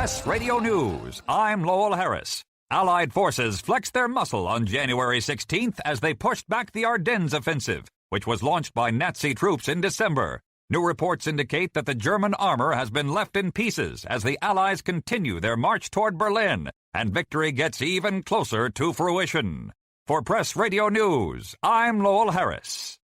Press Radio News, I'm Lowell Harris. Allied forces flexed their muscle on January 16th as they pushed back the Ardennes offensive, which was launched by Nazi troops in December. New reports indicate that the German armor has been left in pieces as the Allies continue their march toward Berlin, and victory gets even closer to fruition. For Press Radio News, I'm Lowell Harris.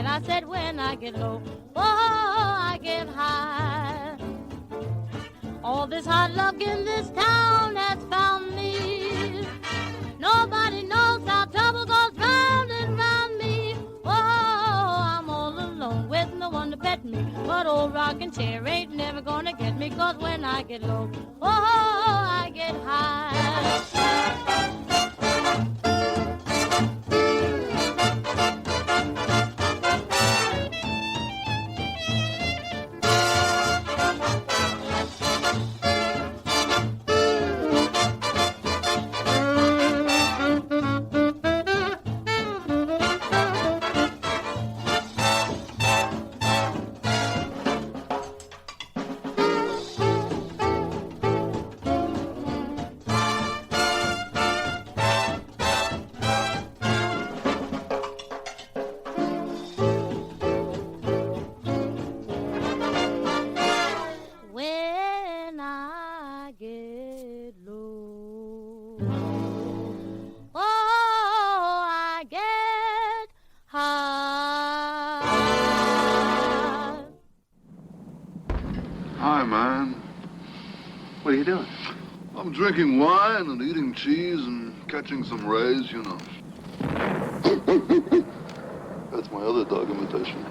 I said when I get low, oh, I get high. All this hard luck in this town has found me. Nobody knows how trouble goes round and round me. Oh, I'm all alone with no one to pet me. But old rocking chair ain't never gonna get me. 'Cause when I get low, oh, I get high. Drinking wine and eating cheese and catching some rays, you know. That's my other dog imitation.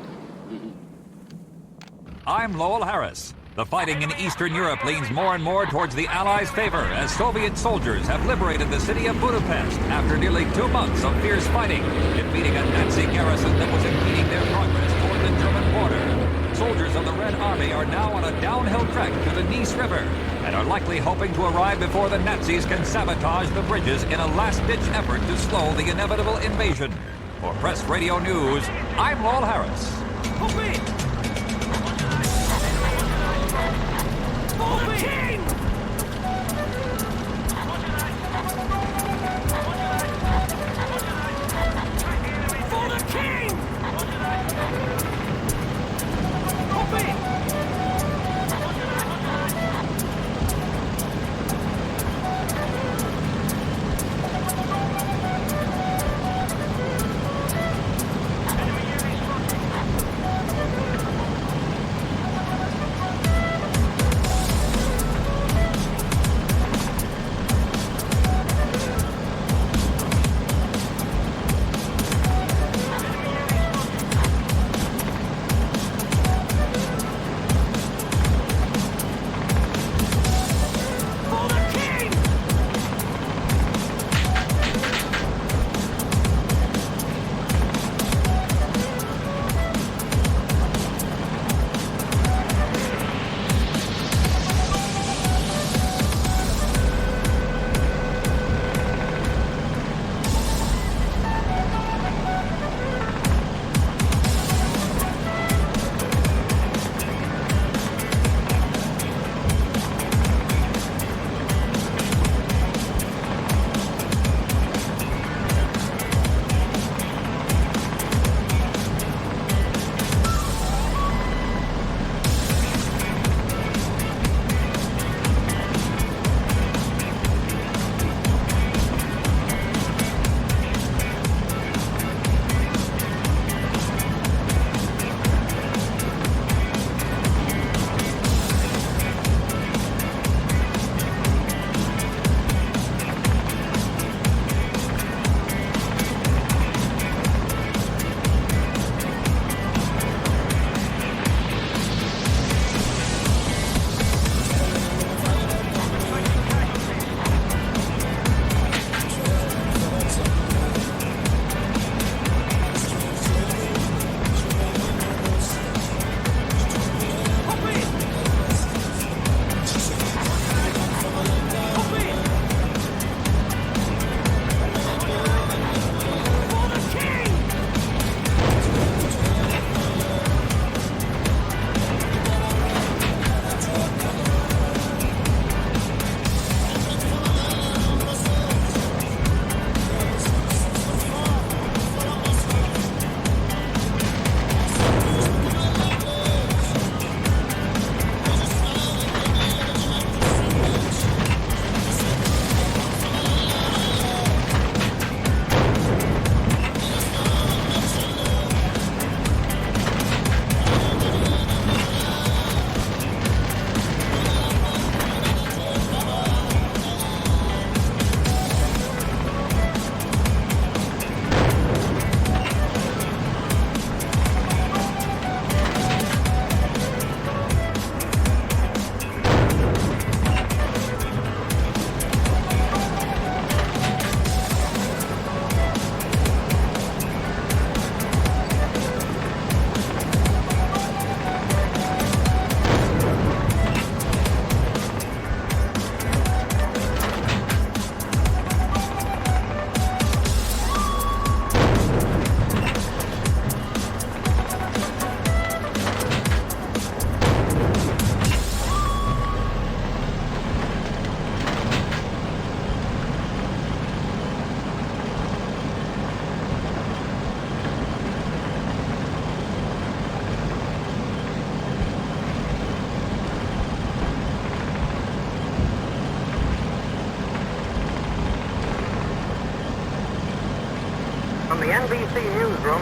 I'm Lowell Harris. The fighting in Eastern Europe leans more and more towards the Allies' favor as Soviet soldiers have liberated the city of Budapest after nearly 2 months of fierce fighting, defeating a Nazi garrison that was impeding their progress toward the German border. Soldiers of the Red Army are now on a downhill trek to the Neisse River and are likely hoping to arrive before the Nazis can sabotage the bridges in a last-ditch effort to slow the inevitable invasion. For Press Radio News, I'm Lowell Harris.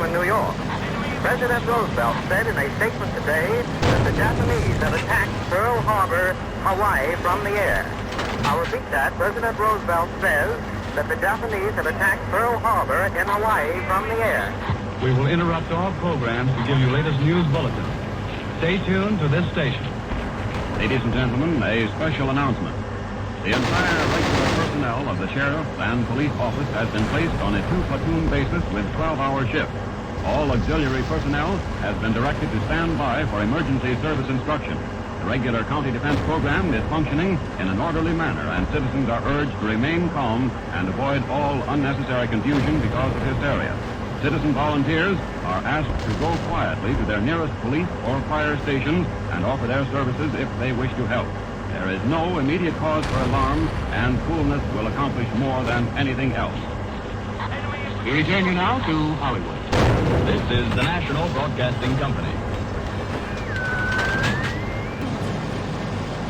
in New York. President Roosevelt said in a statement today that the Japanese have attacked Pearl Harbor, Hawaii from the air. I'll repeat that. President Roosevelt says that the Japanese have attacked Pearl Harbor in Hawaii from the air. We will interrupt all programs to give you latest news bulletins. Stay tuned to this station. Ladies and gentlemen, a special announcement. The entire regular personnel of the sheriff and police office has been placed on a 2-platoon basis with 12-hour shifts. All auxiliary personnel has been directed to stand by for emergency service instruction. The regular county defense program is functioning in an orderly manner, and citizens are urged to remain calm and avoid all unnecessary confusion because of hysteria. Citizen volunteers are asked to go quietly to their nearest police or fire stations and offer their services if they wish to help. There is no immediate cause for alarm, and coolness will accomplish more than anything else. We return you now to Hollywood. This is the National Broadcasting Company.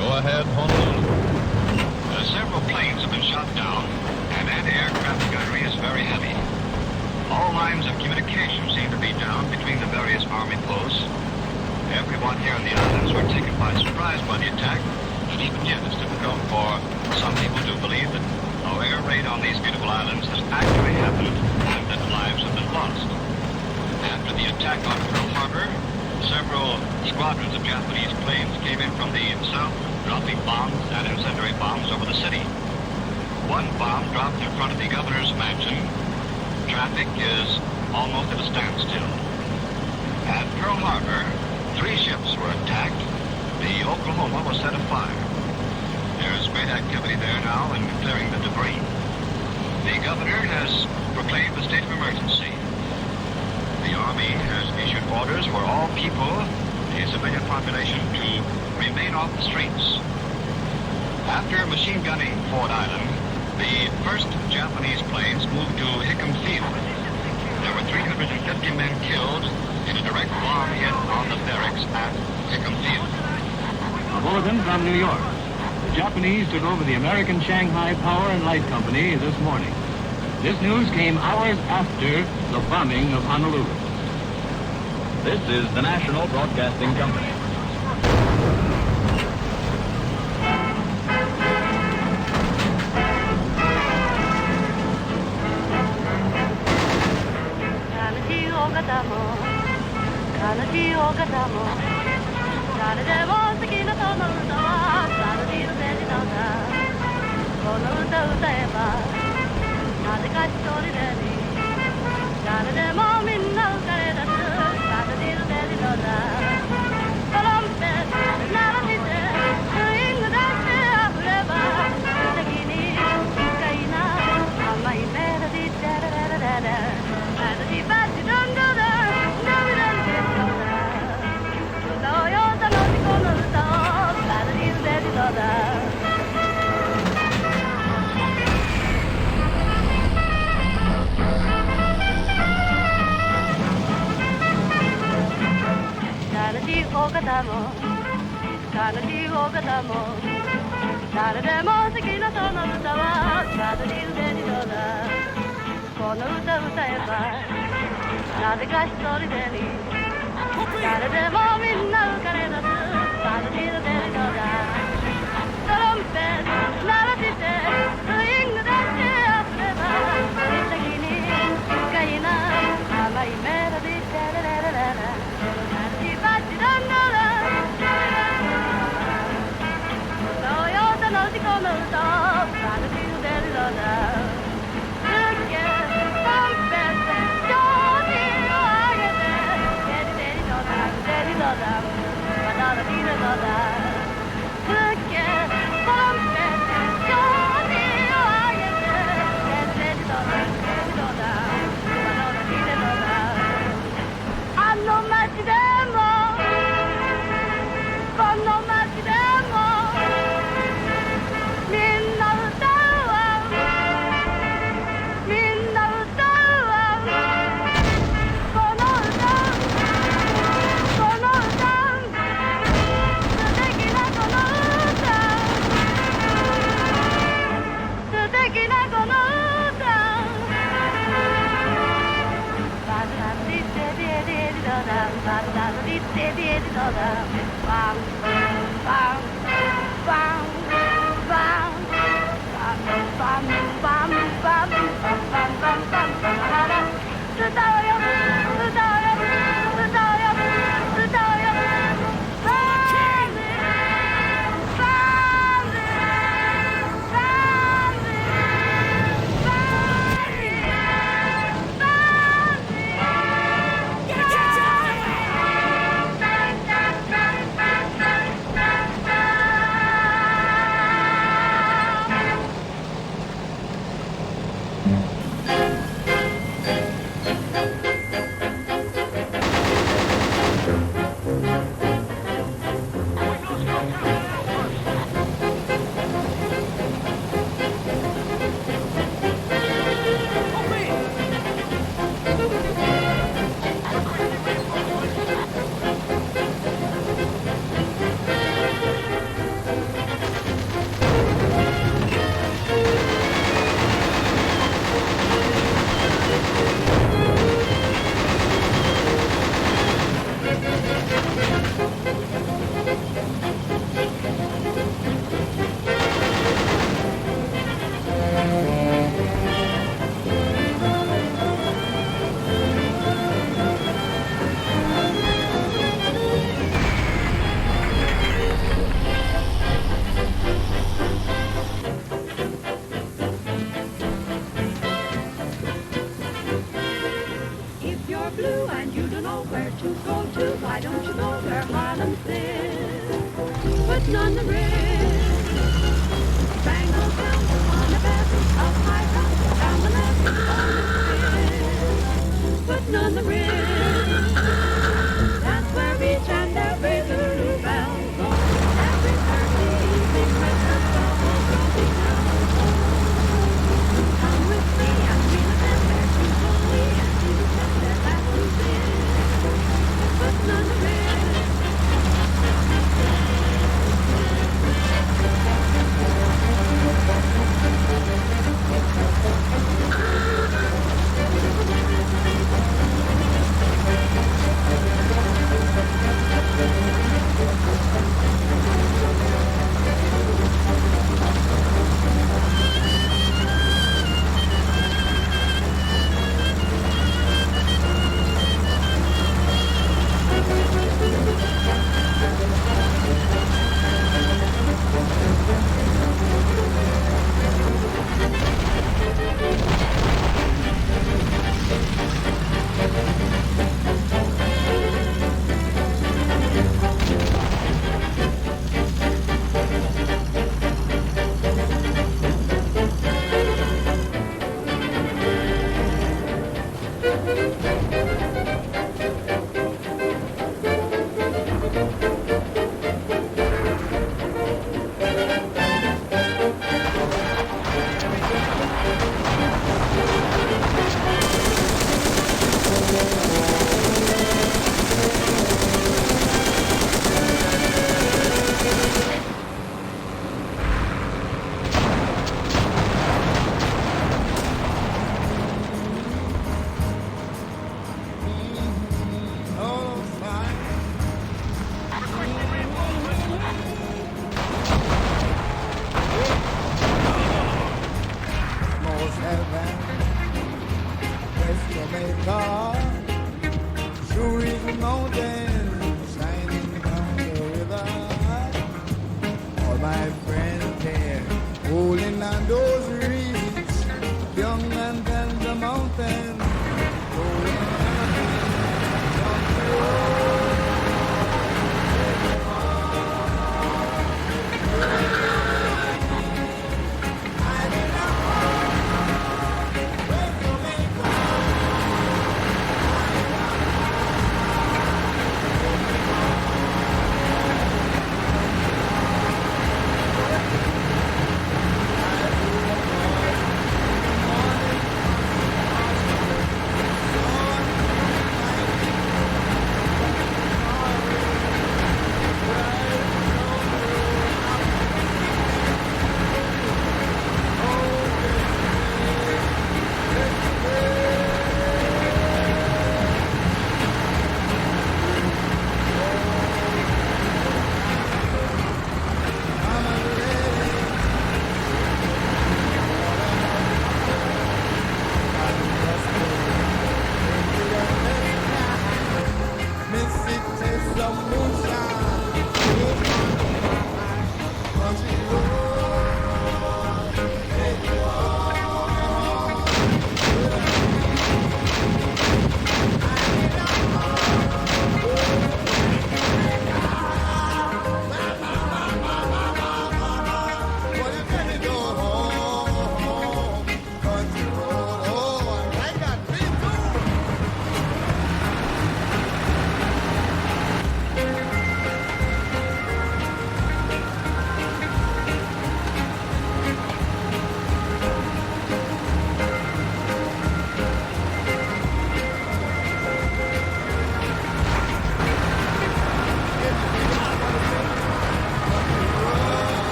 Go ahead, Honolulu. Several planes have been shot down, and anti-aircraft gunnery is very heavy. All lines of communication seem to be down between the various Army posts. Everyone here in the islands were taken by surprise by the attack, and even yet it's difficult for some people to believe that no air raid on these beautiful islands has actually happened and that lives have been lost. After the attack on Pearl Harbor, several squadrons of Japanese planes came in from the south, dropping bombs and incendiary bombs over the city. One bomb dropped in front of the governor's mansion. Traffic is almost at a standstill. At Pearl Harbor, 3 ships were attacked. The Oklahoma was set afire. There's great activity there now in clearing the debris. The governor has proclaimed a state of emergency. The Army has issued orders for all people, the civilian population, to remain off the streets. After machine gunning Ford Island, the first Japanese planes moved to Hickam Field. There were 350 men killed in a direct bomb hit on the barracks at Hickam Field. A bulletin from New York. The Japanese took over the American Shanghai Power and Light Company this morning. This news came hours after the bombing of Honolulu. This is the National Broadcasting Company.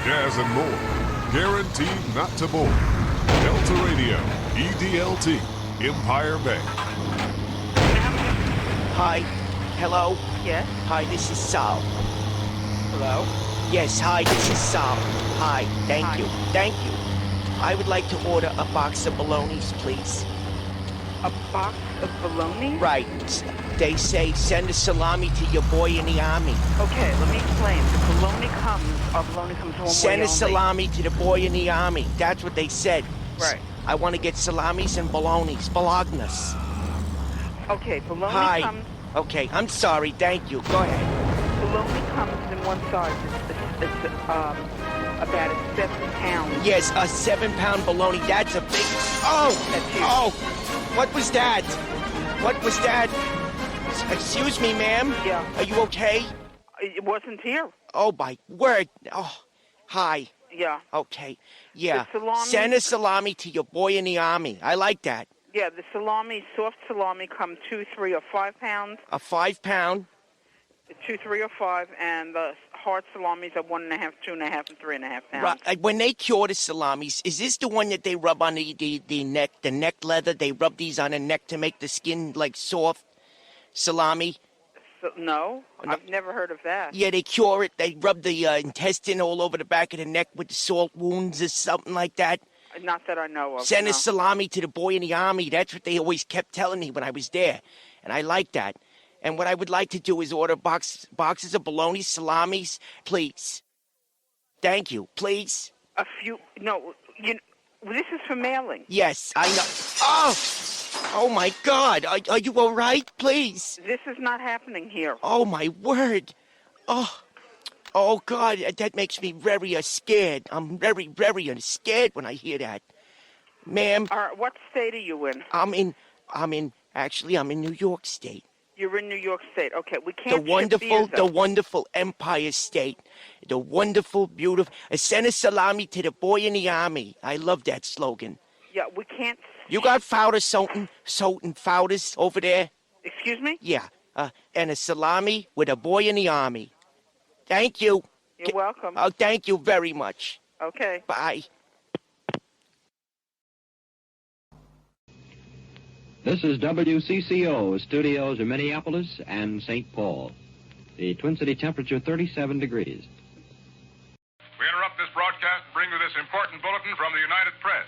jazz, and more. Guaranteed not to bore. Delta Radio, EDLT, Empire Bay. Hi. Hello? Yes? Hi, this is Sal. Hello? Yes, hi, this is Sal. Hi, thank you. Thank you. I would like to order a box of bolognas, please. A box of bologna? Right. They say send a salami to your boy in the army. Okay, let me explain. The bologna comes one Send way a salami to the boy in the army. That's what they said. Right. I want to get salamis and bolognas. Bolognas. Okay, bologna comes... Okay, I'm sorry. Thank you. Go ahead. Bologna comes in one size. It's about a 7 pound. Yes, a 7-pound bologna. That's a big... Oh! That's huge. Oh! What was that? What was that? Excuse me, ma'am? Yeah. Are you okay? It wasn't here. Oh, my word. Oh, hi. Yeah. Okay. Yeah. The salami... Send a salami to your boy in the army. I like that. Yeah, the salami, soft salami, come 2, 3, or 5 pounds. A 5-pound? 2, 3, or 5, and the hard salamis are 1.5, 2.5, and 3.5 pounds. Right. When they cure the salamis, is this the one that they rub on the neck leather? They rub these on the neck to make the skin, like, soft salami? No, I've never heard of that. Yeah, they cure it. They rub the intestine all over the back of the neck with the salt wounds or something like that. Not that I know of. Send no. a salami to the boy in the army. That's what they always kept telling me when I was there. And I like that. And what I would like to do is order boxes of bologna, salamis, please. Thank you. Please. A few... No, this is for mailing. Yes, I know. Oh! Oh, my God. Are you all right? Please. This is not happening here. Oh, my word. Oh, God, that makes me very scared. I'm very, very scared when I hear that. Ma'am. All right, what state are you in? I'm in New York State. You're in New York State. Okay, we can't the wonderful Empire State. The wonderful, beautiful. Send a salami to the boy in the army. I love that slogan. Yeah, we can't... You got souten fouders over there? Excuse me? Yeah, and a salami with a boy in the army. Thank you. You're welcome. Oh, thank you very much. Okay. Bye. This is WCCO studios in Minneapolis and St. Paul. The Twin City temperature 37 degrees. We interrupt this broadcast and bring you this important bulletin from the United Press.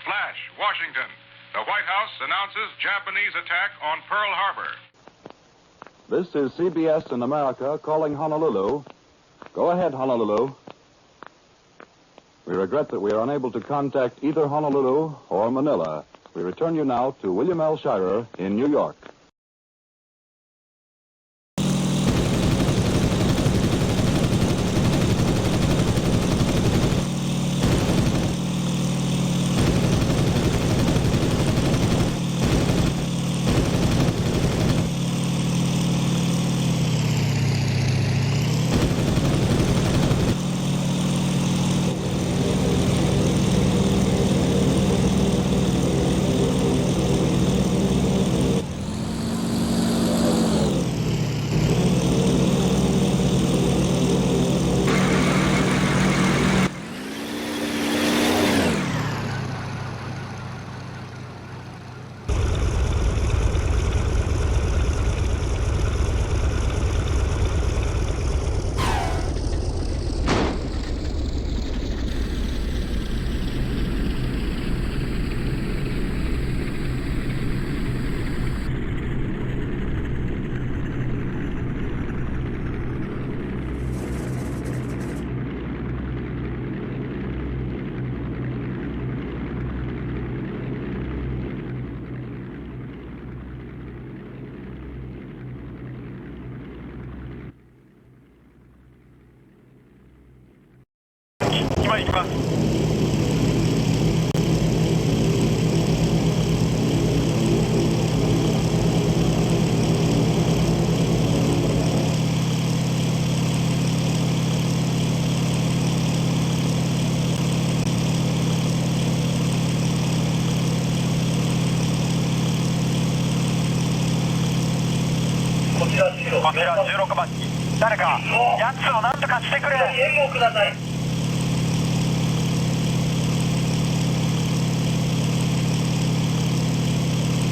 Flash, Washington. The White House announces Japanese attack on Pearl Harbor. This is CBS in America calling Honolulu. Go ahead, Honolulu. We regret that we are unable to contact either Honolulu or Manila. We return you now to William L. Shirer in New York.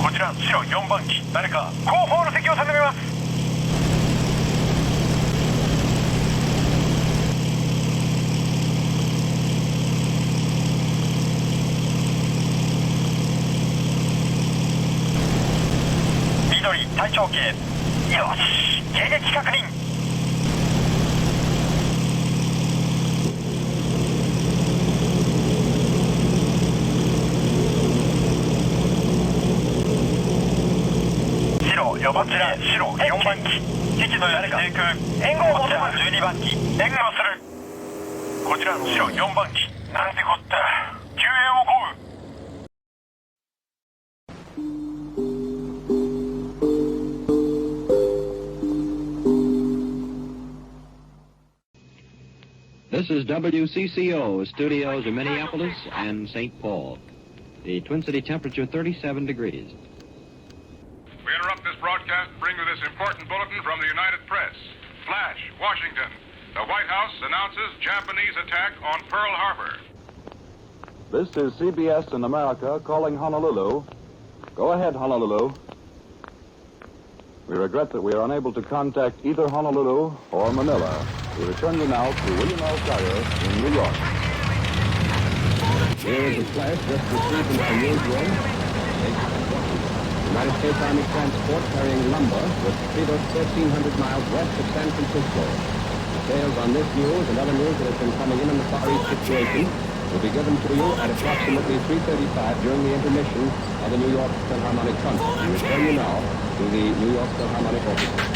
こちら白4番機、誰か後方の席を頼みます。緑隊長系。よし、迎撃確認。白4番機、白4番機、敵の誰か低空援護を求める。12番機援護する。こちらの白4番機、なんてこった、救援を請う。This is WCCO studios in Minneapolis and St. Paul. The Twin City temperature 37 degrees. We interrupt this broadcast and bring you this important bulletin from the United Press. Flash, Washington. The White House announces Japanese attack on Pearl Harbor. This is CBS in America calling Honolulu. Go ahead, Honolulu. We regret that we are unable to contact either Honolulu or Manila. We return you now to William L. Carrier in New York. Here is a flash just received from our newsroom. United States Army transport carrying lumber was speeded 1,300 miles west of San Francisco. Details on this news and other news that has been coming in on the Far East situation will be given to you at approximately 3:35 during the intermission of the New York Philharmonic Concert. We return you now to the New York Philharmonic Orchestra.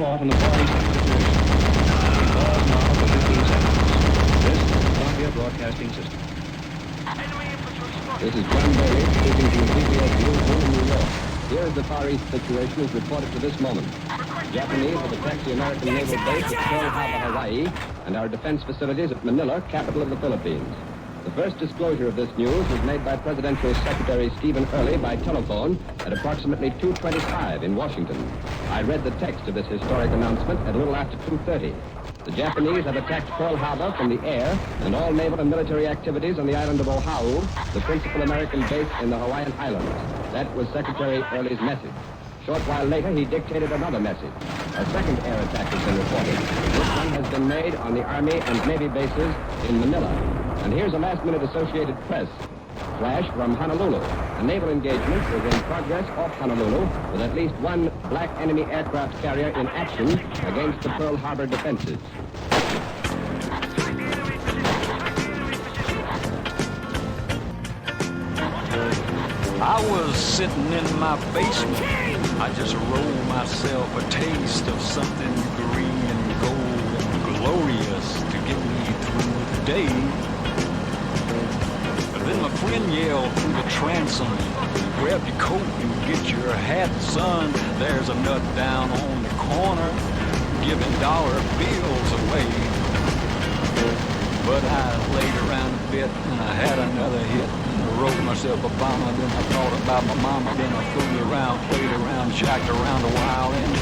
report on the Far Eastern situation. Pause now for 15 seconds. This is the Columbia Broadcasting System. This is John Bailey speaking from the CBS newsroom in New York. Here is the Far East situation as reported to this moment. Japanese have attacked the American naval base at Pearl Harbor, Hawaii, and our defense facilities at Manila, capital of the Philippines. The first disclosure of this news was made by Presidential Secretary Stephen Early by telephone at approximately 2:25 in Washington. I read the text of this historic announcement at a little after 2:30. The Japanese have attacked Pearl Harbor from the air, and all naval and military activities on the island of Oahu, the principal American base in the Hawaiian Islands. That was Secretary Early's message. Short while later, he dictated another message. A second air attack has been reported. This one has been made on the Army and Navy bases in Manila. And here's a last-minute Associated Press flash from Honolulu. A naval engagement is in progress off Honolulu with at least one black enemy aircraft carrier in action against the Pearl Harbor defenses. I was sitting in my basement. I just rolled myself a taste of something green and gold and glorious to get me through the day. But then my friend yelled through the transom, grab your coat and get your hat, son. There's a nut down on the corner giving dollar bills away. But I laid around a bit and I had another hit. Wrote myself a bomber, then I thought about my mama, then I fooled around, played around, jacked around a while, and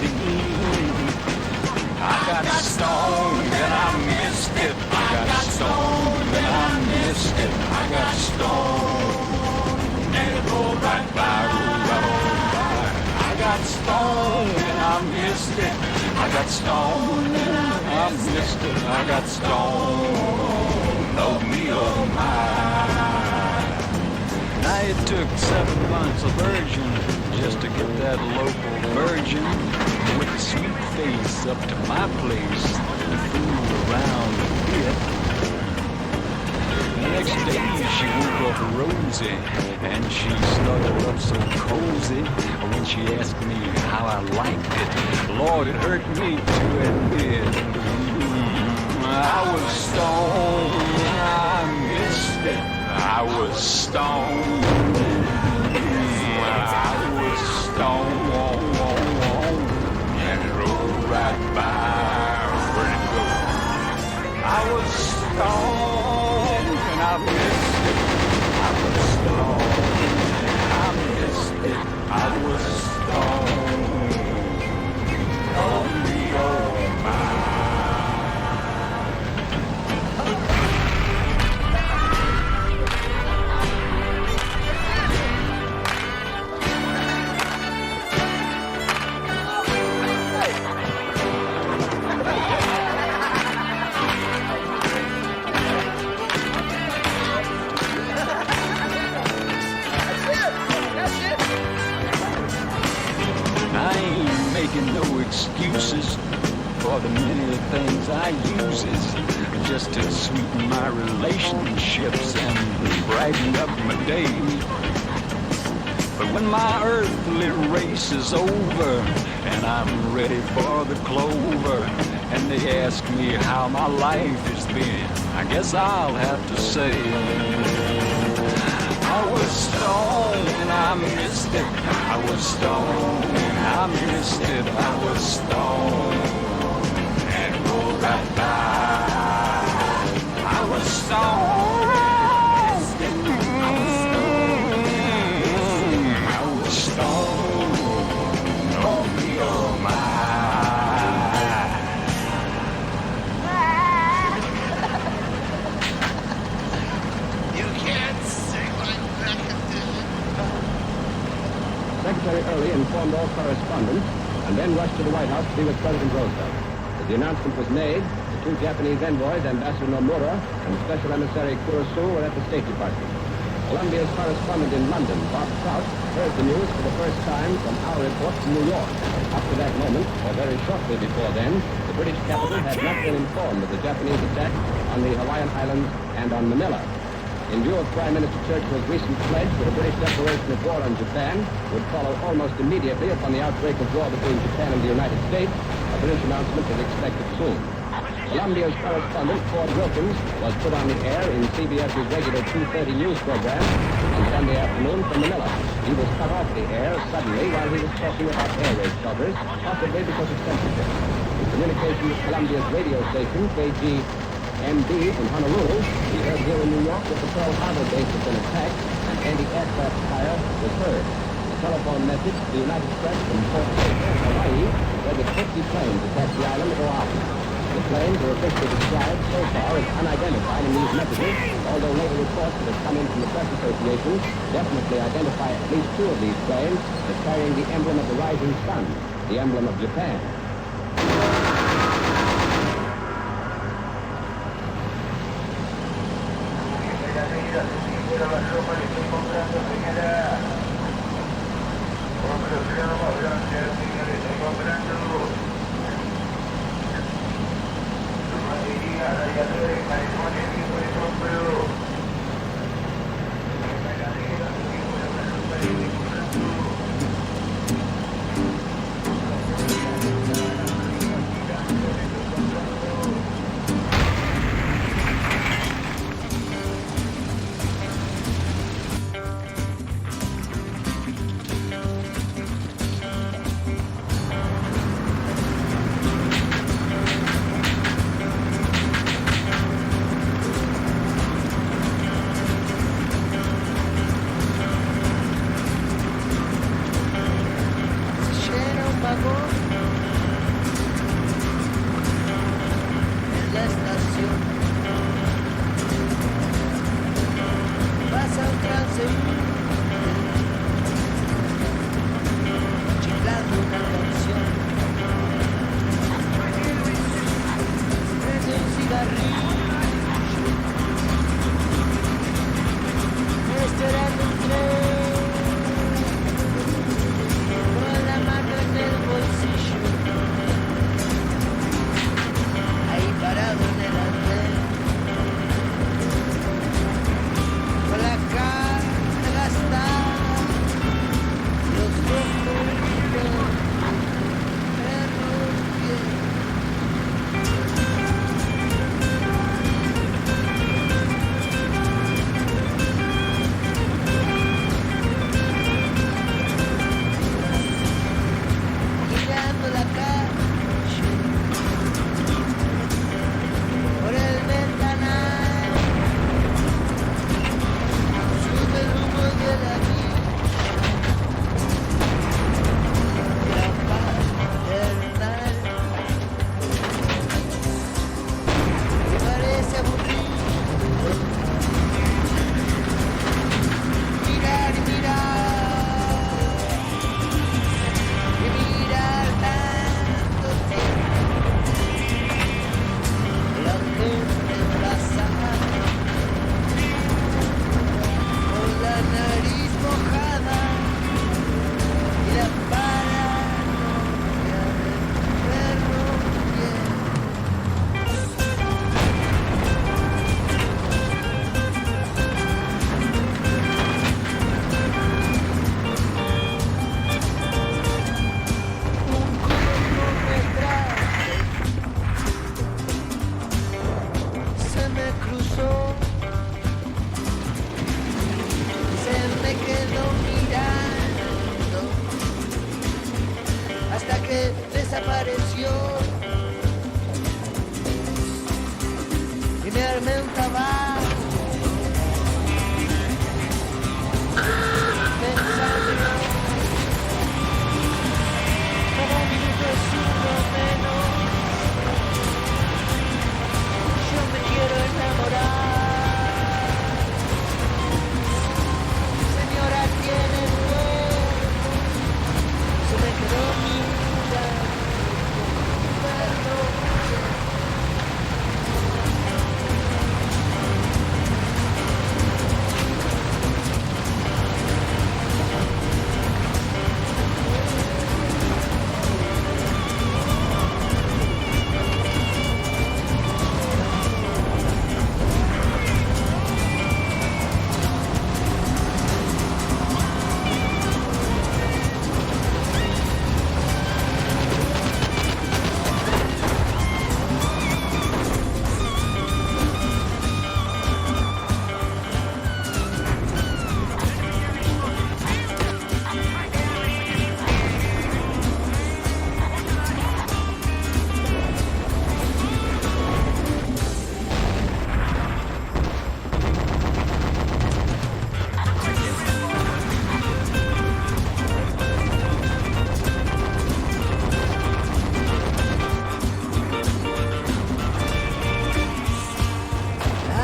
I got stoned and I missed it. I got stoned and I missed it. I got stoned and it rolled right by, rolled by. I got stoned and I missed it. I got stoned and I missed it. I got stoned, oh me, oh my. Now it took 7 months of virgin just to get that local virgin with a sweet face up to my place to fool around a bit. The next day she woke up rosy and she snuggled up so cozy when she asked me how I liked it. Lord, it hurt me to admit I was stoned, I missed it. I was stoned. I was stoned. And it rolled right by. Where'd it go? I was stoned and I missed it. I was stoned and I missed it. I was stoned. Oh me, oh my. No excuses for the many things I uses just to sweeten my relationships and brighten up my day. But when my earthly race is over and I'm ready for the clover and they ask me how my life has been, I guess I'll have to say I was stoned and I missed it. I was stoned and I missed it. I was stoned and it rolled right by. I was stoned. I was stoned. I was stoned. Oh me, oh my. Secretary Early informed all correspondents and then rushed to the White House to be with President Roosevelt. As the announcement was made, the two Japanese envoys, Ambassador Nomura and Special Emissary Kurosu, were at the State Department. Columbia's correspondent in London, Bob Trout, heard the news for the first time from our report from New York. Up to that moment, or very shortly before then, the British capital had not been informed of the Japanese attack on the Hawaiian Islands and on Manila. In view of Prime Minister Churchill's recent pledge that a British declaration of war on Japan would follow almost immediately upon the outbreak of war between Japan and the United States, a this announcement is expected soon. Columbia's correspondent, Ford Wilkins, was put on the air in CBS's regular 2:30 news program on Sunday afternoon from Manila. He was cut off the air suddenly while he was talking about air raid shelters, possibly because of censorship. In communication with Columbia's radio station, KGMB in Honolulu, he heard here in New York that the Pearl Harbor base had been attacked and anti-aircraft fire was heard. A telephone message to the United States from Port Arthur, Hawaii, said that 50 planes attacked the island of Oahu. The planes were officially described so far as unidentified in these messages, although later reports that have come in from the press association definitely identify at least 2 of these planes as carrying the emblem of the rising sun, the emblem of Japan.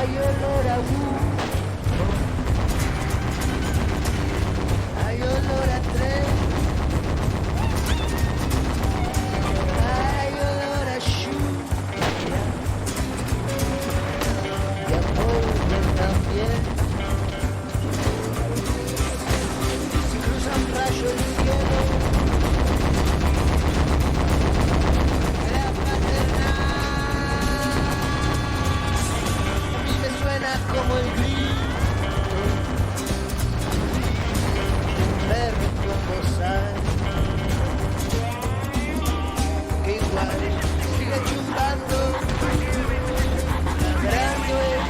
Hay olor a hay olor a tren, hay olor a lluvia y a polvo también. Si cruza un rayo el cielo, la paternal a mí me suena como el grito perro como sal, que igual sigue chumbando, ladrando el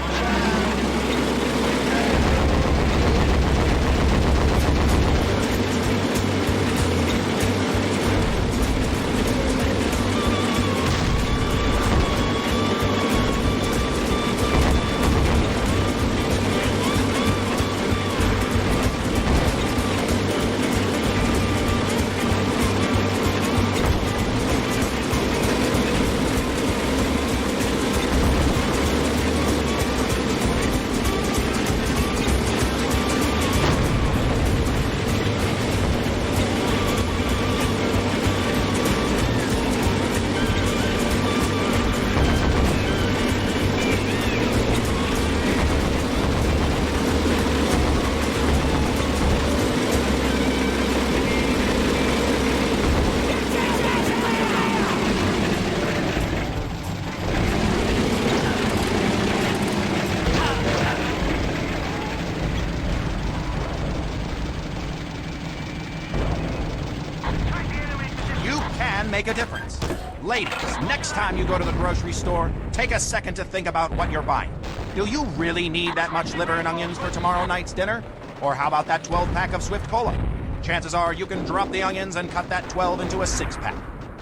make a difference. Ladies, next time you go to the grocery store, take a second to think about what you're buying. Do you really need that much liver and onions for tomorrow night's dinner? Or how about that 12-pack of Swift Cola? Chances are you can drop the onions and cut that 12 into a 6-pack.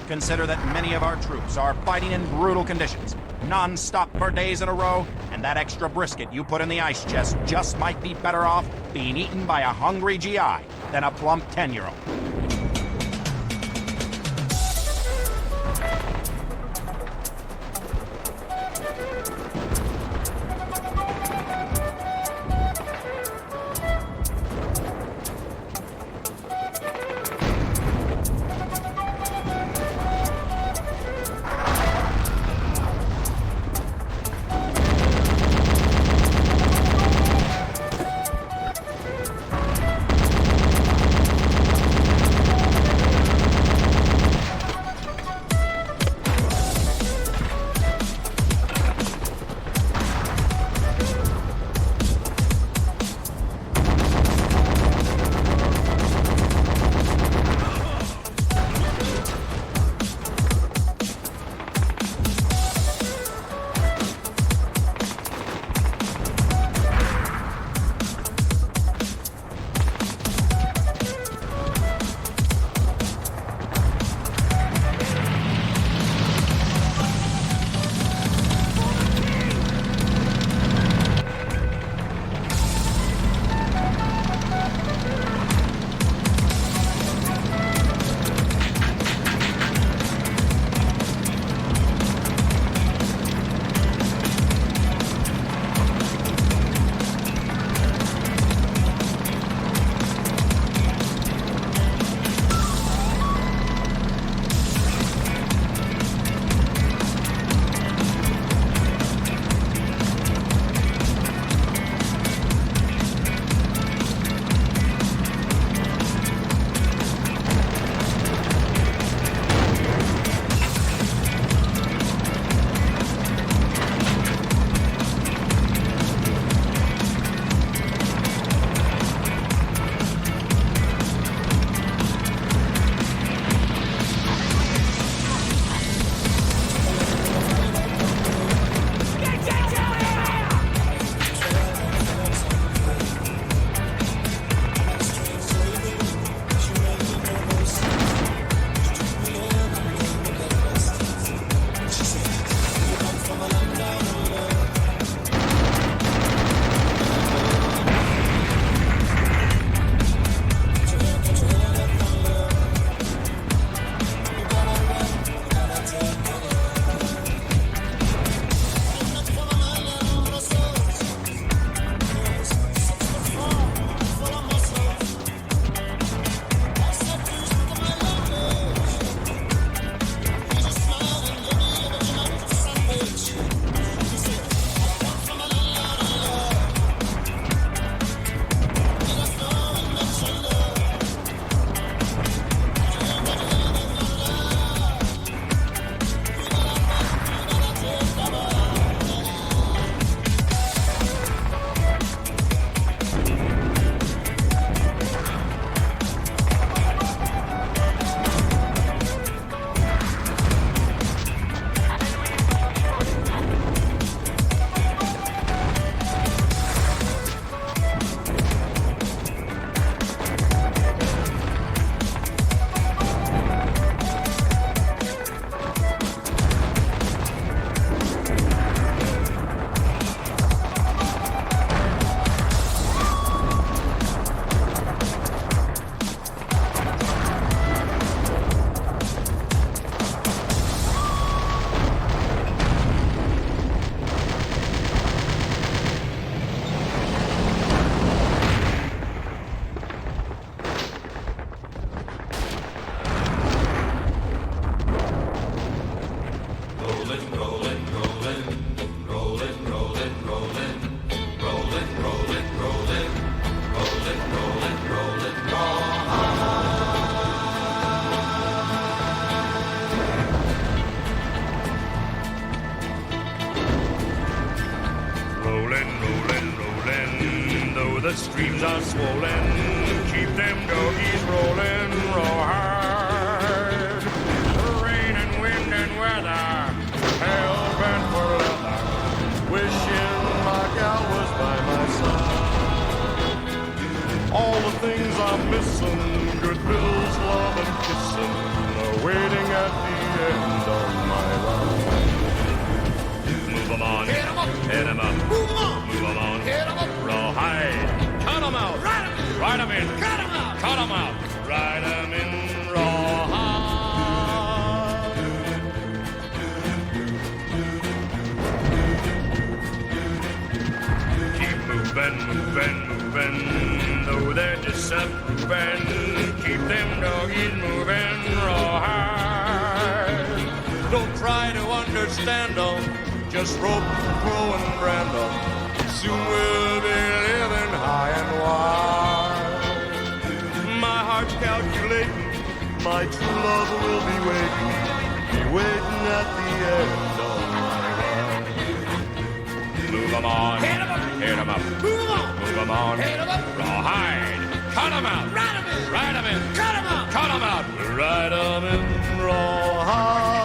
Consider that many of our troops are fighting in brutal conditions, non-stop for days in a row, and that extra brisket you put in the ice chest just might be better off being eaten by a hungry GI than a plump 10-year-old. rolling, rolling, rolling. Though the streams are swollen, keep them doggies rolling real hard. Rain and wind and weather, hell bent for leather. Wishing my gal was by my side. All the things I'm missing, good bills, love and kissing, are waiting at the end of my ride. Move 'em on, hit 'em up, hit 'em up, move 'em on, move 'em on, hit 'em up, rawhide, cut 'em out, ride 'em in, cut 'em out, cut 'em out, ride 'em in, rawhide. Keep moving, moving, moving, though they're disapproving, keep them doggies moving, rawhide. Don't try to understand them, just rope, crow, and brand them. Soon we'll be living high and wide. My heart's calculating, my true love will be waiting at the end of my ride. Move 'em on, hit 'em up, hit 'em up, move 'em on, move 'em on, hit 'em up, rawhide, cut 'em out, ride 'em in, ride 'em in, cut 'em out, cut 'em out, ride 'em in, rawhide.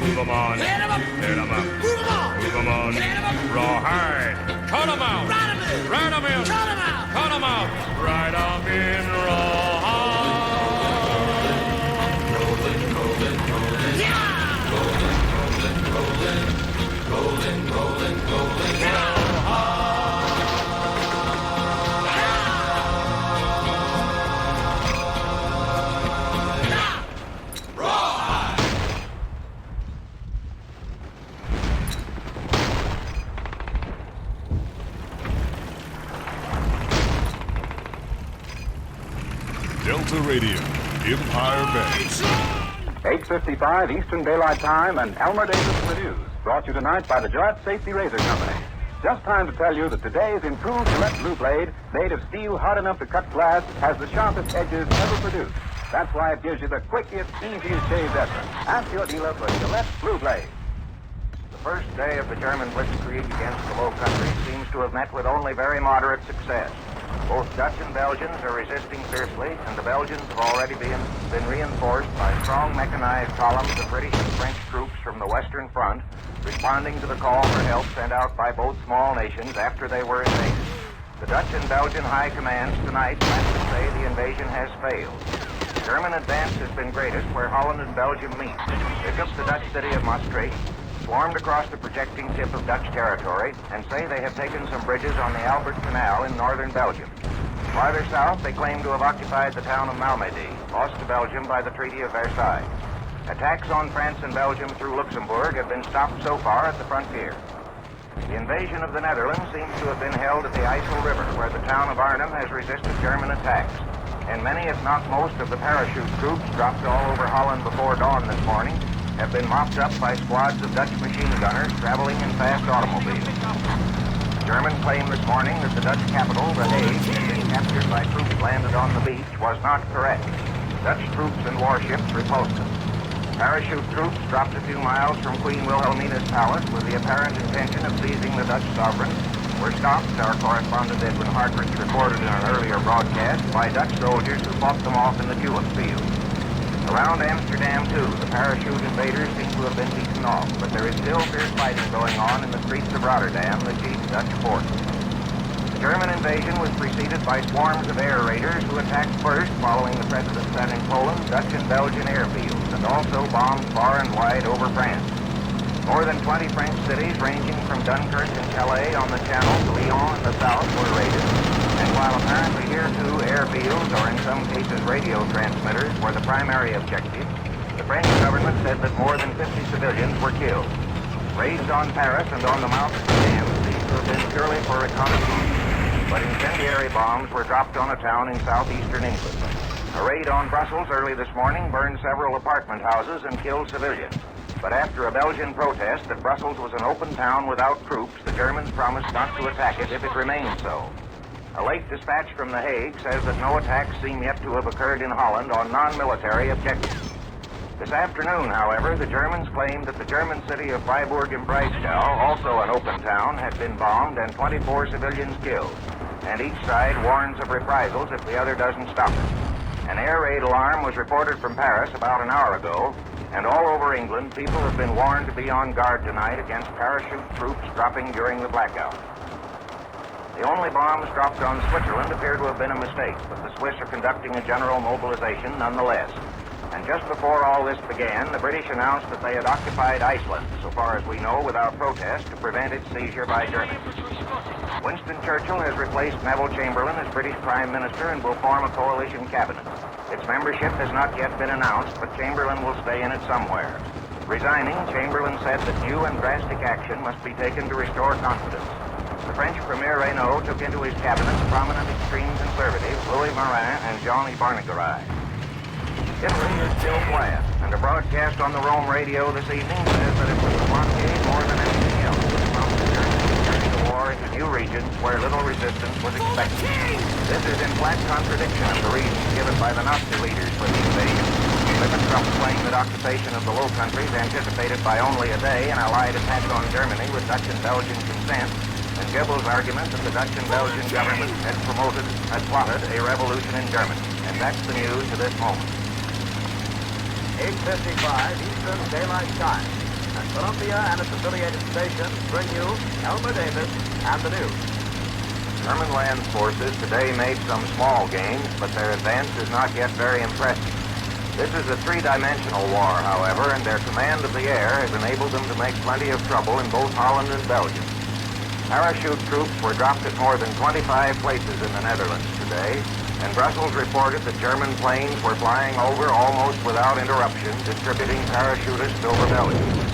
Move 'em on, hit 'em up, hit 'em up, move 'em on, move 'em on, hit 'em up, rawhide, cut 'em out, ride 'em in, cut 'em out, cut 'em out, ride 'em in, rawhide. Rolling, rolling, rolling, yeah, rolling, rolling, rolling, rolling, rolling, rolling, Delta Radio, Empire Bay. 8:55 Eastern Daylight Time and Elmer Davis for the news. Brought you tonight by the Gillette Safety Razor Company. Just time to tell you that today's improved Gillette Blue Blade, made of steel hard enough to cut glass, has the sharpest edges ever produced. That's why it gives you the quickest, easiest shave ever. Ask your dealer for Gillette Blue Blade. The first day of the German blitzkrieg against the Low Countries seems to have met with only very moderate success. Both Dutch and Belgians are resisting fiercely, and the Belgians have already been reinforced by strong mechanized columns of British and French troops from the Western Front, responding to the call for help sent out by both small nations after they were invaded. The Dutch and Belgian high commands tonight plan to say the invasion has failed. German advance has been greatest where Holland and Belgium meet. They took the Dutch city of Maastricht, swarmed across the projecting tip of Dutch territory, and say they have taken some bridges on the Albert Canal in northern Belgium. Farther south, they claim to have occupied the town of Malmedy, lost to Belgium by the Treaty of Versailles. Attacks on France and Belgium through Luxembourg have been stopped so far at the frontier. The invasion of the Netherlands seems to have been held at the IJssel River, where the town of Arnhem has resisted German attacks. And many, if not most, of the parachute troops dropped all over Holland before dawn this morning have been mopped up by squads of Dutch machine gunners traveling in fast automobiles. The Germans claimed this morning that the Dutch capital, The Hague, had been captured by troops landed on the beach, was not correct. Dutch troops and warships repulsed them. Parachute troops dropped a few miles from Queen Wilhelmina's palace with the apparent intention of seizing the Dutch sovereign, were stopped, our correspondent Edwin Hartridge reported in an earlier broadcast, by Dutch soldiers who fought them off in the tulip field. Around Amsterdam, too, the parachute invaders seem to have been beaten off, but there is still fierce fighting going on in the streets of Rotterdam, the chief Dutch port. The German invasion was preceded by swarms of air raiders who attacked first, following the president setting Poland, Dutch and Belgian airfields, and also bombed far and wide over France. More than 20 French cities, ranging from Dunkirk and Calais on the Channel to Lyon in the south, were raided. And while apparently here too airfields, or in some cases radio transmitters, were the primary objective, the French government said that more than 50 civilians were killed. Raids on Paris and on the mountains of Dam seem to have been purely for reconnaissance, but incendiary bombs were dropped on a town in southeastern England. A raid on Brussels early this morning burned several apartment houses and killed civilians. But after a Belgian protest that Brussels was an open town without troops, the Germans promised not to attack it if it remained so. A late dispatch from The Hague says that no attacks seem yet to have occurred in Holland on non-military objectives. This afternoon, however, the Germans claimed that the German city of Freiburg im Breisgau, also an open town, had been bombed and 24 civilians killed. And each side warns of reprisals if the other doesn't stop it. An air raid alarm was reported from Paris about an hour ago, and all over England, people have been warned to be on guard tonight against parachute troops dropping during the blackout. The only bombs dropped on Switzerland appear to have been a mistake, but the Swiss are conducting a general mobilization nonetheless. And just before all this began, the British announced that they had occupied Iceland, so far as we know, without protest, to prevent its seizure by Germany. Winston Churchill has replaced Neville Chamberlain as British Prime Minister and will form a coalition cabinet. Its membership has not yet been announced, but Chamberlain will stay in it somewhere. Resigning, Chamberlain said that new and drastic action must be taken to restore confidence. The French Premier Reynaud took into his cabinet prominent extreme conservatives Louis Marin and Jean Barnégaray. Italy is still quiet, and a broadcast on the Rome radio this evening says that it was the blockade more than anything else that prompted the Germans to carry the war into new regions where little resistance was expected. This is in flat contradiction of the reasons given by the Nazi leaders for the invasion. Ribbentrop claimed that occupation of the Low Countries anticipated by only a day an Allied attack on Germany with Dutch and Belgian consent, and Goebbels' argument that the Dutch and Belgian governments had plotted a revolution in Germany. And that's the news to this moment. 8:55 Eastern Daylight Time. And Columbia and its affiliated stations bring you Elmer Davis and the news. German land forces today made some small gains, but their advance is not yet very impressive. This is a three-dimensional war, however, and their command of the air has enabled them to make plenty of trouble in both Holland and Belgium. Parachute troops were dropped at more than 25 places in the Netherlands today, and Brussels reported that German planes were flying over almost without interruption, distributing parachutists over Belgium.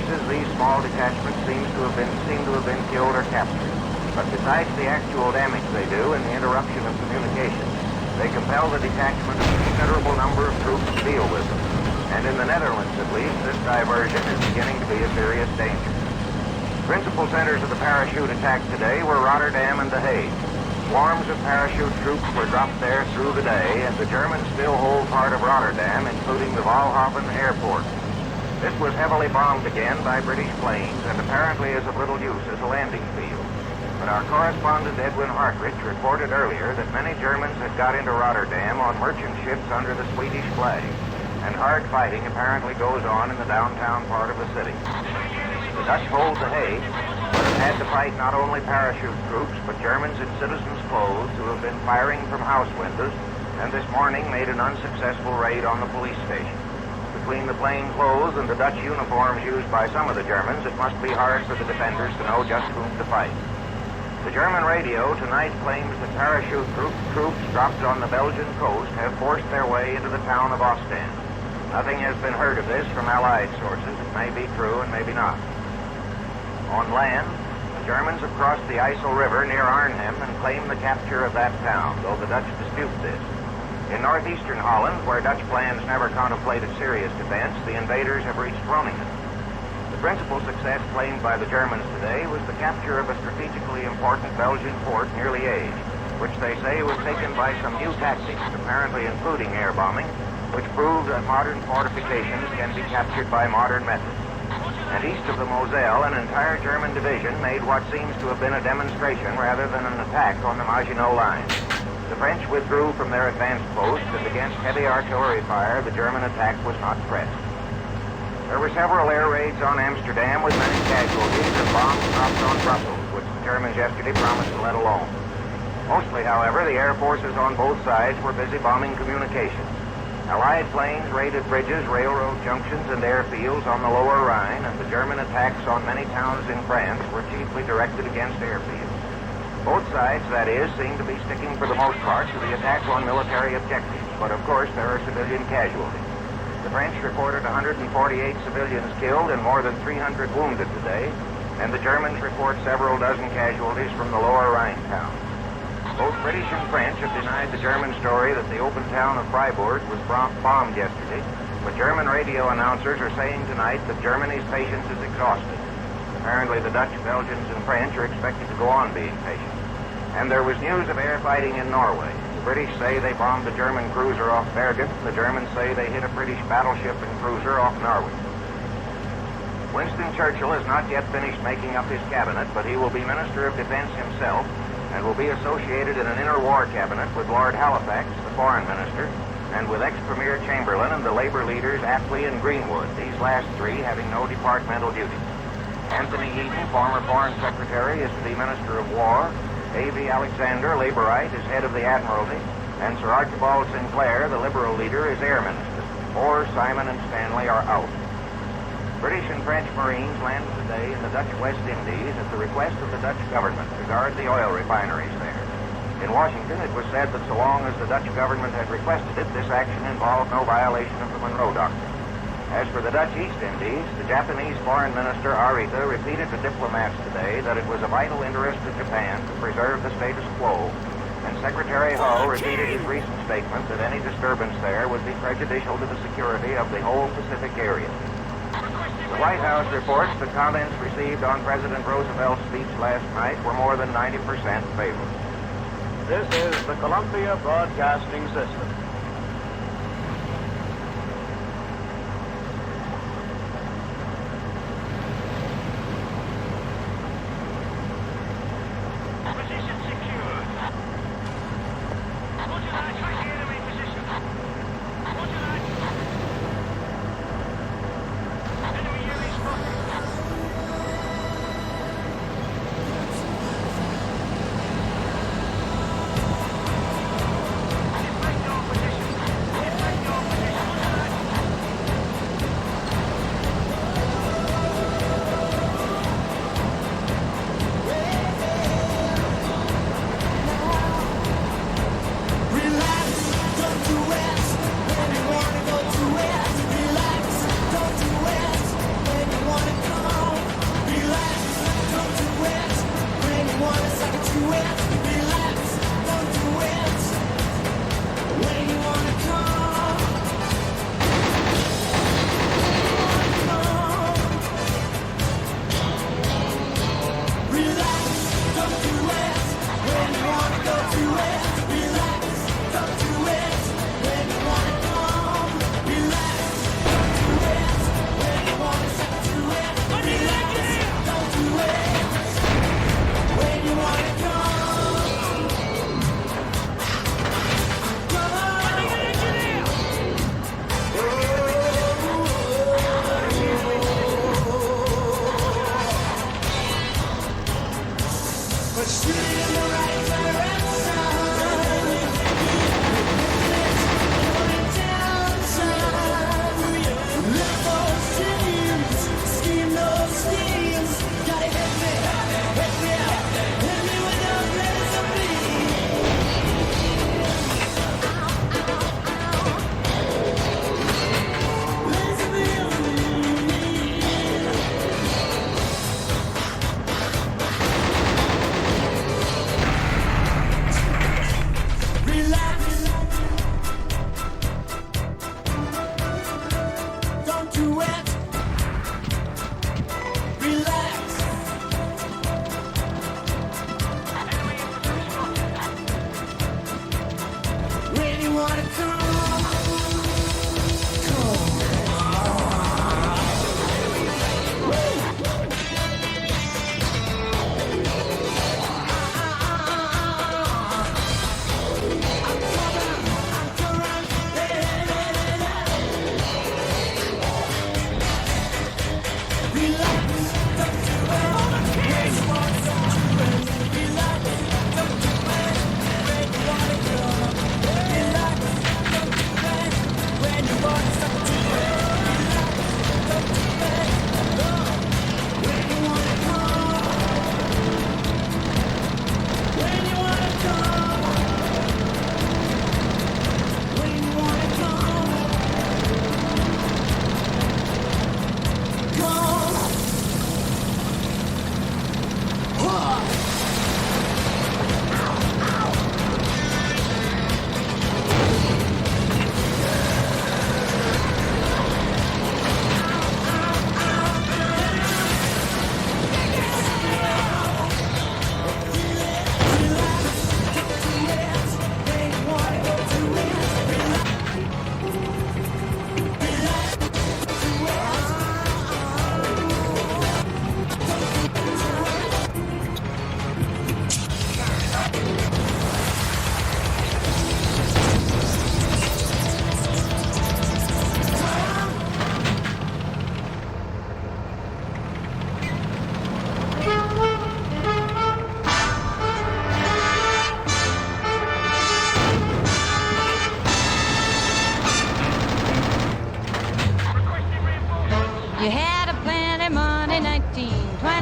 cases, these small detachments seem to have been killed or captured. But besides the actual damage they do and the interruption of communication, they compel the detachment of a considerable number of troops to deal with them. And in the Netherlands, at least, this diversion is beginning to be a serious danger. Principal centers of the parachute attack today were Rotterdam and The Hague. Swarms of parachute troops were dropped there through the day, and the Germans still hold part of Rotterdam, including the Walhaven airport. This was heavily bombed again by British planes, and apparently is of little use as a landing field. But our correspondent Edwin Hartrich reported earlier that many Germans had got into Rotterdam on merchant ships under the Swedish flag, and hard fighting apparently goes on in the downtown part of the city. The Dutch hold The Hague, but have had to fight not only parachute troops, but Germans in citizens' clothes who have been firing from house windows, and this morning made an unsuccessful raid on the police station. Between the plain clothes and the Dutch uniforms used by some of the Germans, it must be hard for the defenders to know just whom to fight. The German radio tonight claims that parachute troops dropped on the Belgian coast have forced their way into the town of Ostend. Nothing has been heard of this from Allied sources. It may be true and maybe not. On land, the Germans have crossed the IJssel River near Arnhem and claim the capture of that town, though the Dutch dispute this. In northeastern Holland, where Dutch plans never contemplated serious defense, the invaders have reached Groningen. The principal success claimed by the Germans today was the capture of a strategically important Belgian fort near Liège, which they say was taken by some new tactics, apparently including air bombing, which prove that modern fortifications can be captured by modern methods. And east of the Moselle, an entire German division made what seems to have been a demonstration rather than an attack on the Maginot Line. The French withdrew from their advanced post, and against heavy artillery fire, the German attack was not pressed. There were several air raids on Amsterdam with many casualties and bombs dropped on Brussels, which the Germans yesterday promised to let alone. Mostly, however, the air forces on both sides were busy bombing communications. Allied planes raided bridges, railroad junctions, and airfields on the Lower Rhine, and the German attacks on many towns in France were chiefly directed against airfields. Both sides, that is, seem to be sticking for the most part to the attack on military objectives, but of course there are civilian casualties. The French reported 148 civilians killed and more than 300 wounded today, and the Germans report several dozen casualties from the Lower Rhine towns. Both British and French have denied the German story that the open town of Freiburg was bombed yesterday, but German radio announcers are saying tonight that Germany's patience is exhausted. Apparently the Dutch, Belgians, and French are expected to go on being patient. And there was news of air fighting in Norway. The British say they bombed a German cruiser off Bergen. The Germans say they hit a British battleship and cruiser off Norway. Winston Churchill has not yet finished making up his cabinet, but he will be Minister of Defense himself, and will be associated in an interwar cabinet with Lord Halifax, the Foreign Minister, and with ex-Premier Chamberlain and the Labour leaders Attlee and Greenwood, these last three having no departmental duties. Anthony Eden, former Foreign Secretary, is to be Minister of War. A.V. Alexander, Labourite, is head of the Admiralty, and Sir Archibald Sinclair, the Liberal leader, is Air Minister. Orr, Simon, and Stanley are out. British and French Marines landed today in the Dutch West Indies at the request of the Dutch government to guard the oil refineries there. In Washington, it was said that so long as the Dutch government had requested it, this action involved no violation of the Monroe Doctrine. As for the Dutch East Indies, the Japanese Foreign Minister Arita repeated to diplomats today that it was a vital interest of Japan to preserve the status quo, and Secretary Hull repeated his recent statement that any disturbance there would be prejudicial to the security of the whole Pacific area. The White House reports the comments received on President Roosevelt's speech last night were more than 90% favorable. This is the Columbia Broadcasting System. Position secured. Roger that, track the enemy position. Roger that. Enemy unit spotted. Defend your position.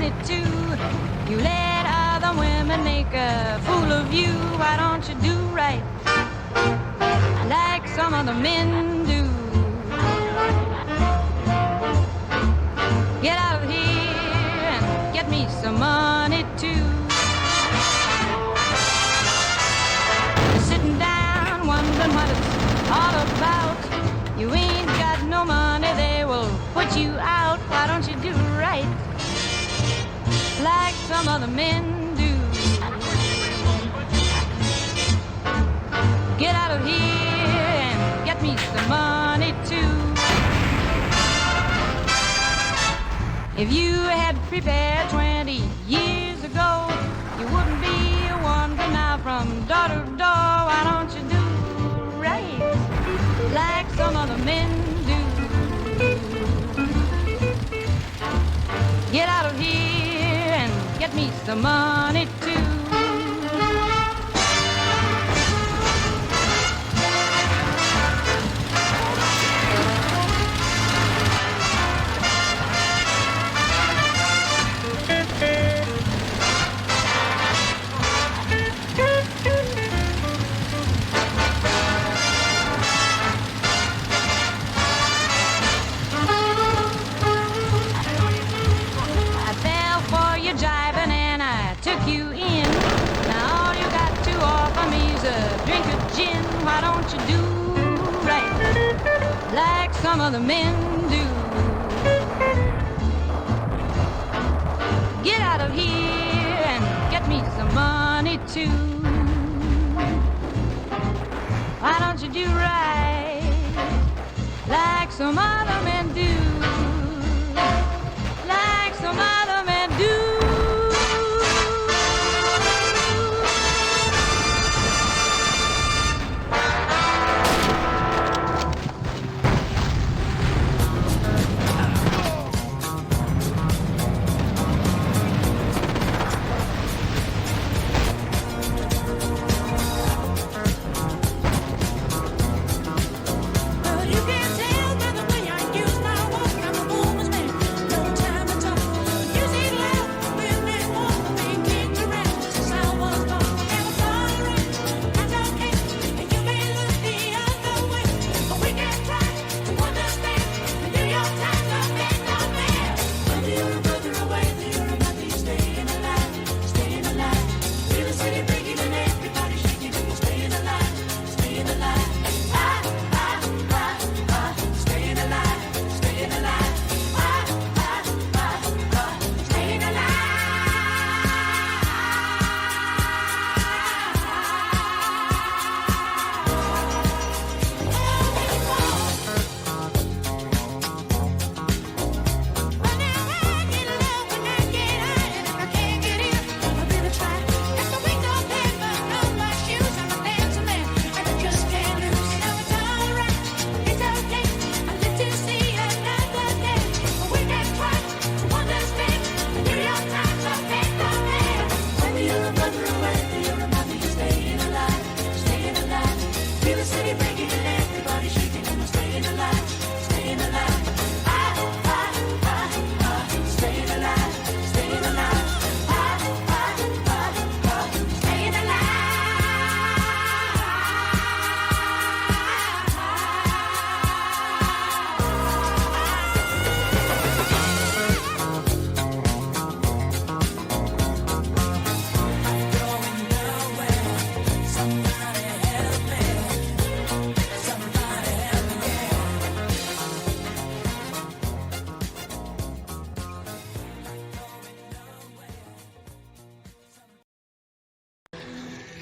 money too. You let other women make a fool of you. Why don't you do right like some other men do? Get out of here and get me some money too. Sitting down wondering what it's all about. You ain't got no money, they will put you out. Why don't you do right like some other men do? Get out of here and get me some money too. If you had prepared 20 years ago, you wouldn't be wandering now from door to door. Why don't you do right like some other men do? Get out of here and get me some money too. Jiving and I took you in. Now all you got to offer me is a drink of gin. Why don't you do right like some other men do? Get out of here and get me some money too. Why don't you do right like some other men do? Like some other men do.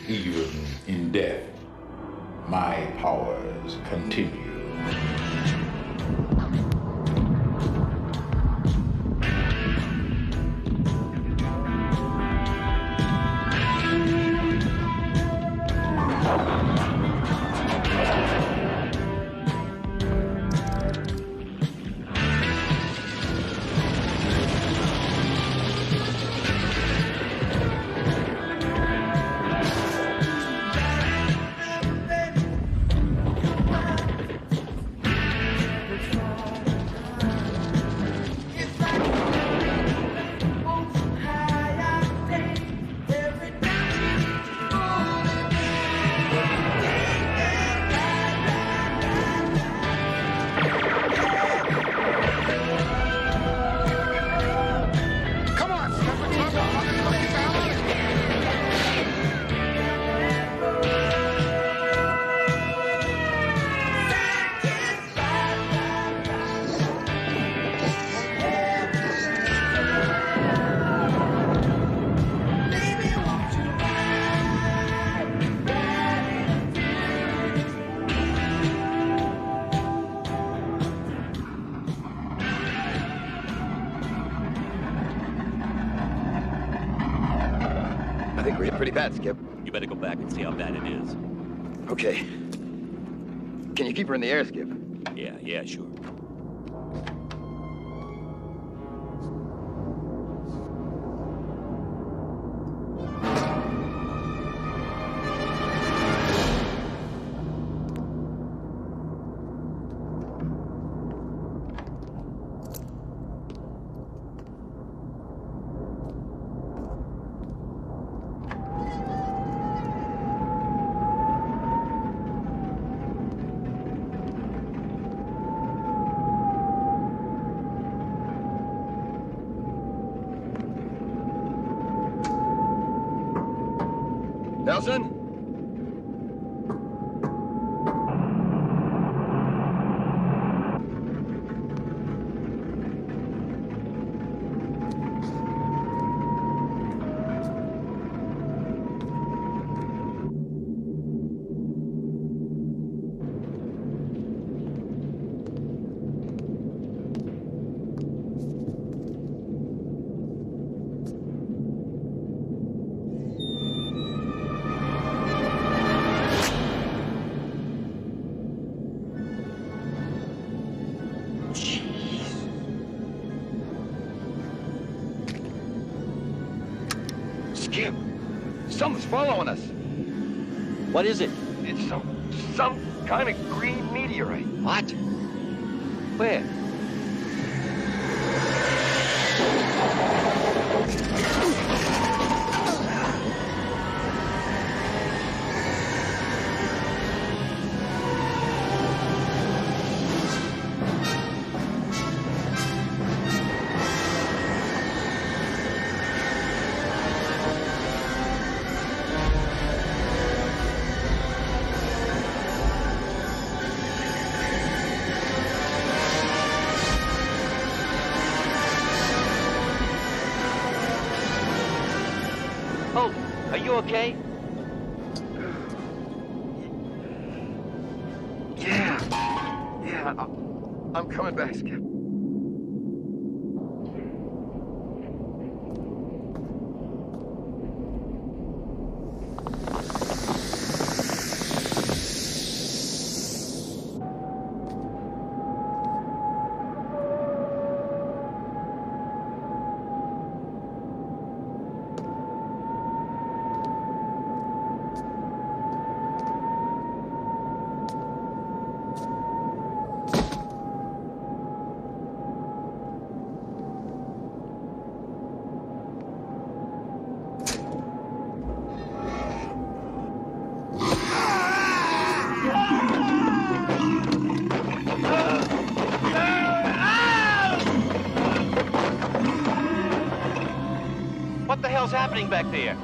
Even in death, my powers continue. I think we're hit pretty bad, Skip. You better go back and see how bad it is. Okay. Can you keep her in the air, Skip? Yeah, sure. Nelson? Skip, something's following us. What is it? It's some kind of green meteorite. What? Where? Oh, are you okay? Yeah, I'm coming back, Skip. What the hell's happening back there?